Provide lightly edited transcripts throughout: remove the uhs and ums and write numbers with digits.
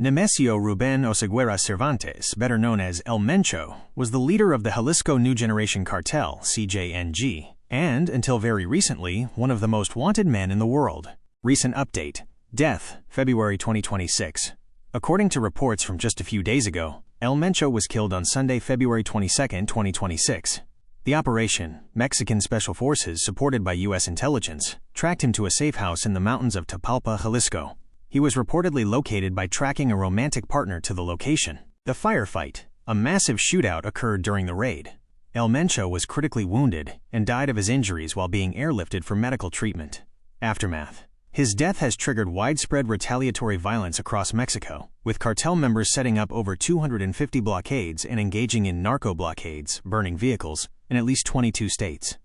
Nemesio Oseguera Cervantes, better known as El Mencho, was the leader of the Jalisco New Generation Cartel, CJNG, and, until very recently, one of the most wanted men in the world. Recent update. Death, February 2026. According to reports from just a few days ago, El Mencho was killed on Sunday, February 22, 2026. The operation, Mexican Special Forces supported by U.S. intelligence, tracked him to a safe house in the mountains of Tapalpa, Jalisco. He was reportedly located by tracking a romantic partner to the location. The firefight, a massive shootout, occurred during the raid. El Mencho was critically wounded and died of his injuries while being airlifted for medical treatment. Aftermath. His death has triggered widespread retaliatory violence across Mexico, with cartel members setting up over 250 blockades and engaging in narco-blockades, burning vehicles, in at least 22 states.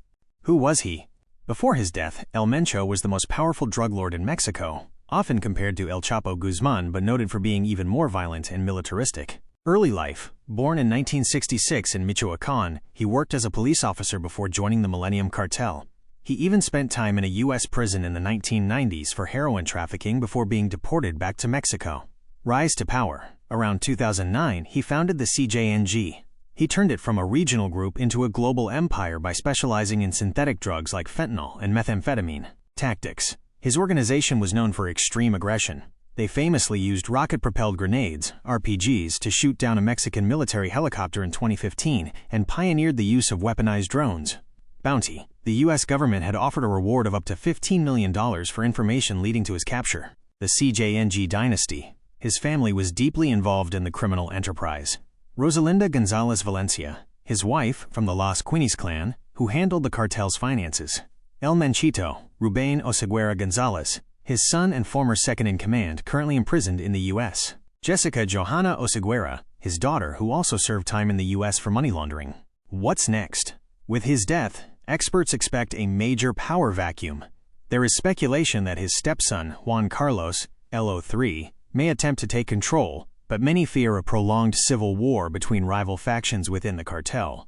Who was he? Before his death, El Mencho was the most powerful drug lord in Mexico, often compared to El Chapo Guzman but noted for being even more violent and militaristic. Early life. Born in 1966 in Michoacán, he worked as a police officer before joining the Millennium Cartel. He even spent time in a U.S. prison in the 1990s for heroin trafficking before being deported back to Mexico. Rise to power. Around 2009, he founded the CJNG. He turned it from a regional group into a global empire by specializing in synthetic drugs like fentanyl and methamphetamine. Tactics. His organization was known for extreme aggression. They famously used rocket-propelled grenades, RPGs, to shoot down a Mexican military helicopter in 2015 and pioneered the use of weaponized drones. Bounty. The U.S. government had offered a reward of up to $15 million for information leading to his capture. The CJNG dynasty. His family was deeply involved in the criminal enterprise. Rosalinda Gonzalez Valencia, his wife from the Las Quinis clan, who handled the cartel's finances. El Menchito, Ruben Oseguera Gonzalez, his son and former second-in-command, currently imprisoned in the U.S. Jessica Johanna Oseguera, his daughter, who also served time in the U.S. for money laundering. What's next? With his death, experts expect a major power vacuum. There is speculation that his stepson, Juan Carlos, LO3, may attempt to take control, but many fear a prolonged civil war between rival factions within the cartel.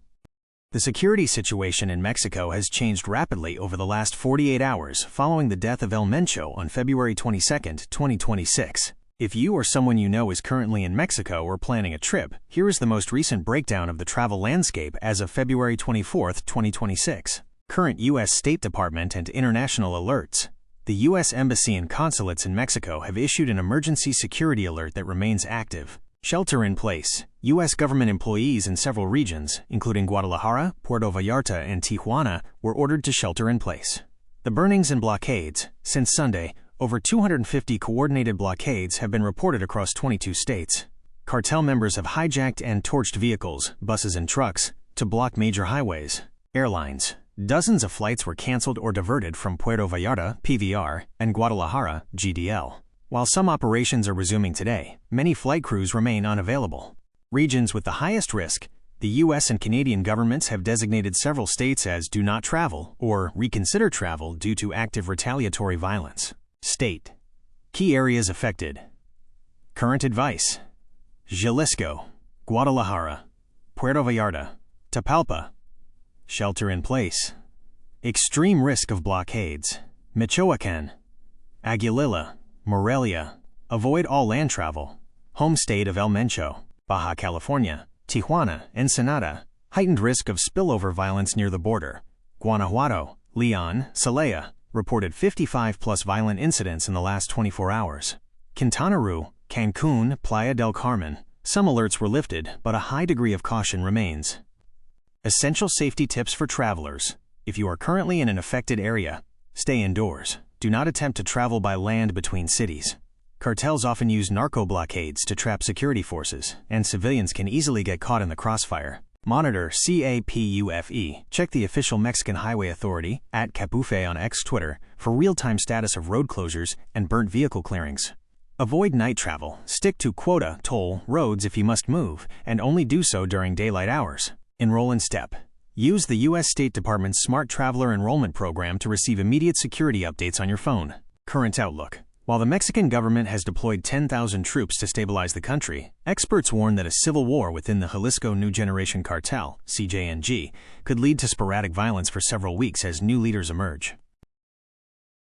The security situation in Mexico has changed rapidly over the last 48 hours following the death of El Mencho on February 22, 2026. If you or someone you know is currently in Mexico or planning a trip, here is the most recent breakdown of the travel landscape as of February 24, 2026. Current U.S. State Department and international alerts. The U.S. Embassy and consulates in Mexico have issued an emergency security alert that remains active. Shelter in place. U.S. government employees in several regions, including Guadalajara, Puerto Vallarta, and Tijuana, were ordered to shelter in place. The burnings and blockades. Since Sunday, over 250 coordinated blockades have been reported across 22 states. Cartel members have hijacked and torched vehicles, buses and trucks, to block major highways. Airlines. Dozens of flights were canceled or diverted from Puerto Vallarta, PVR, and Guadalajara, GDL. While some operations are resuming today, many flight crews remain unavailable. Regions with the highest risk. The U.S. and Canadian governments have designated several states as do not travel or reconsider travel due to active retaliatory violence. State. Key areas affected. Current advice. Jalisco, Guadalajara, Puerto Vallarta, Tapalpa. Shelter in place. Extreme risk of blockades. Michoacán, Aguililla, Morelia. Avoid all land travel. Home state of El Mencho, Baja California, Tijuana, Ensenada. Heightened risk of spillover violence near the border. Guanajuato, Leon, Celaya. Reported 55+ violent incidents in the last 24 hours. Quintana Roo, Cancun, Playa del Carmen. Some alerts were lifted, but a high degree of caution remains. Essential safety tips for travelers. If you are currently in an affected area, stay indoors. Do not attempt to travel by land between cities. Cartels often use narco-blockades to trap security forces, and civilians can easily get caught in the crossfire. Monitor CAPUFE. Check the official Mexican Highway Authority, @Capufe on X Twitter, for real-time status of road closures and burnt vehicle clearings. Avoid night travel. Stick to quota, toll, roads if you must move, and only do so during daylight hours. Enroll in STEP. Use the U.S. State Department's Smart Traveler Enrollment Program to receive immediate security updates on your phone. Current outlook. While the Mexican government has deployed 10,000 troops to stabilize the country, experts warn that a civil war within the Jalisco New Generation Cartel, CJNG, could lead to sporadic violence for several weeks as new leaders emerge.